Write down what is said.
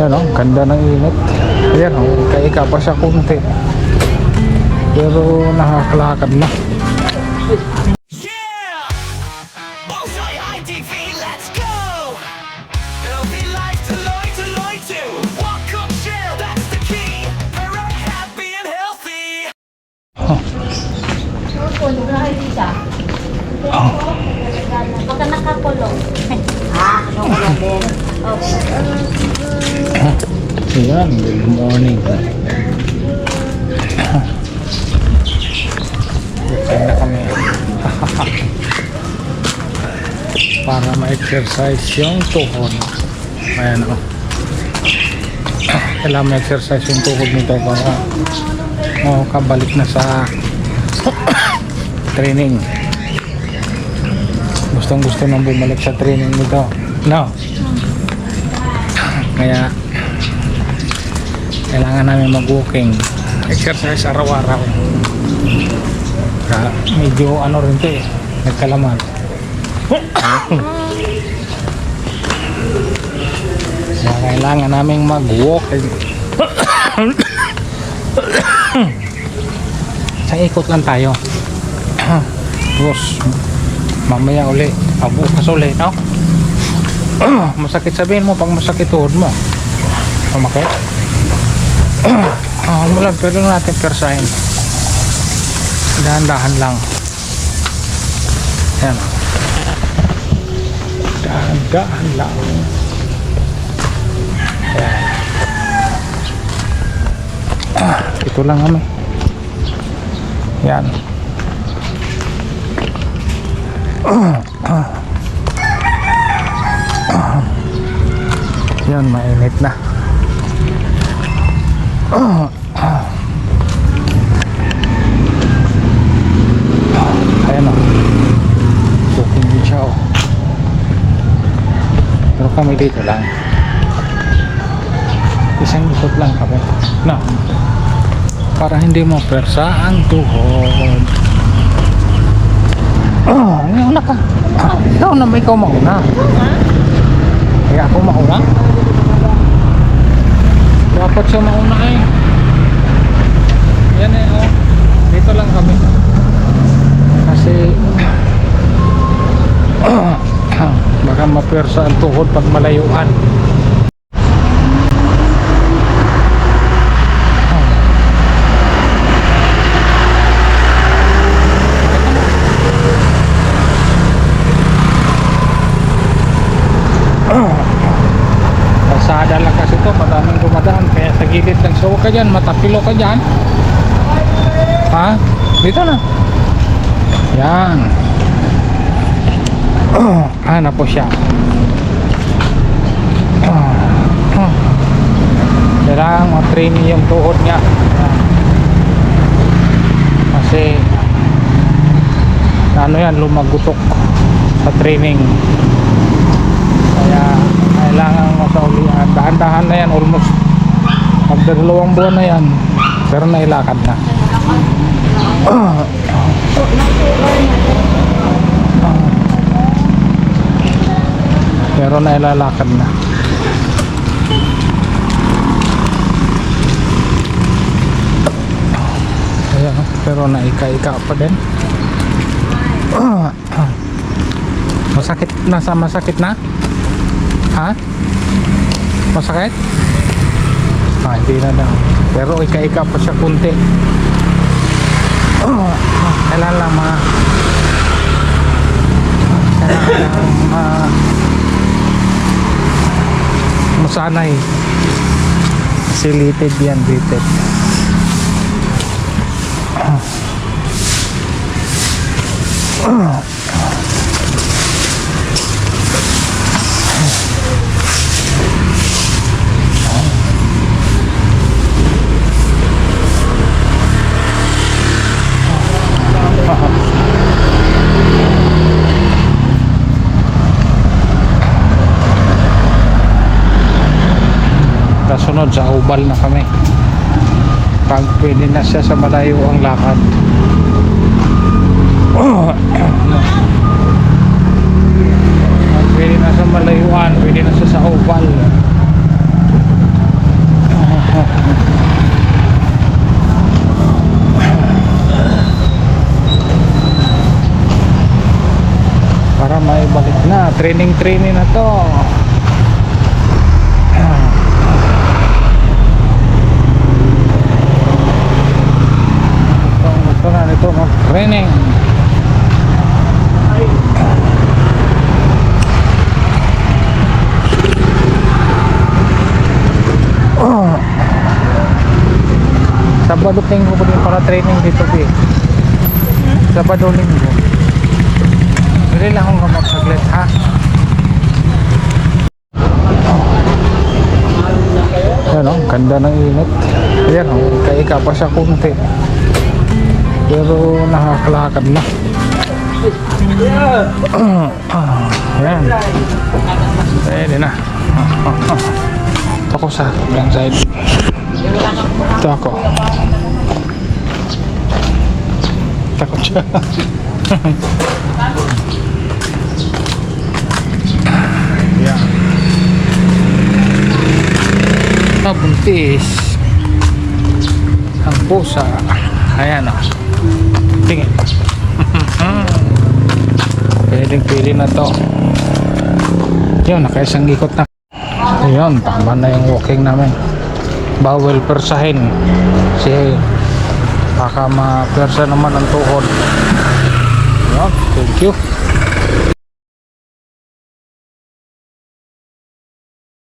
Ayan o, ganda ng init. Ayan o, ika-ika pa siya kunti. Pero nakakalakad na. Baka nakakulong. Nakulong din. Ayan, good morning. Bukan na kami. Para ma-exercise yung tuhod. Ayan o. Kailangan ma-exercise yung tuhod nito para kabalik na sa training. Gustong gusto nang bumalik sa training nito. No. Kaya kailangan namin mag-walking, exercise araw-araw. Kaya medyo ano rin ito eh, nagkalaman. Kaya kailangan namin mag-walking. Sa ikot lang tayo. Tapos mamaya uli, bukas uli, no? Masakit, sabihin mo pag masakit tuhod mo. Sumakit? Wala, pwede natin persahin. Dahan-dahan lang. Ayan. Dahan-dahan lang. Ayan. Ito lang kami. Ayan. Yan, mainit na. Ayan o, cooking din siya o. Pero kami dito lang, isang ikot lang kami na para hindi mo persa ang tuhod. Ngayon na ka. Ikaw na ba, ikaw mauna? Kaya ako mauna? Dapat siya mauna eh. Yan eh oh. Dito lang kami. Kasi baka mapersa ang tuhod pag malayuan. Kalsada lang kasi to, madaming dumadaan, kaya sa gilid lang. So huwag ka dyan, matapilo ka dyan. Ha? Dito na. Yan. Na po siya. Kailangan ma-training yung tuhod niya. Kasi ano yan, lumagutok sa training. Kaya kailangan masaulian. Dahan-dahan na yan, almost magdalawang buwan na yan, pero nailakad na. Pero nailalakad na. Ayan, pero naika-ika pa din. Masakit na, masakit na? Ha? Masakit? Hindi na daw. Pero ika-ika pa siya kunti. Kailan lang masanay. Silited yan, litid. Kasunod sa Ubal na kami. Pag pwede na siya sa malayo ang lakad. Pag pwede na sa malayuan, pwede na siya sa Ubal. training na to. Gusto na nito mag-training. Sabado linggo po din para training dito di. Sabado linggo. Dili lang akong magsaglit ha. Ayan o, ganda ng init. Ayan o, kaika pa siya kunti. Pero nakakalakad na. Ayan. Pwede na. Ito ko sa yung side. Ito ako. Takot siya. Ayan. Buntis ang pusa. Ayan o. Tingin. Pwedeng-pwede na to. Yun, nakaisang ikot na. Ayun, tama na yung walking namin. Bawal persahin. Kasi baka ma-persa naman ang tuhod. Yun, thank you.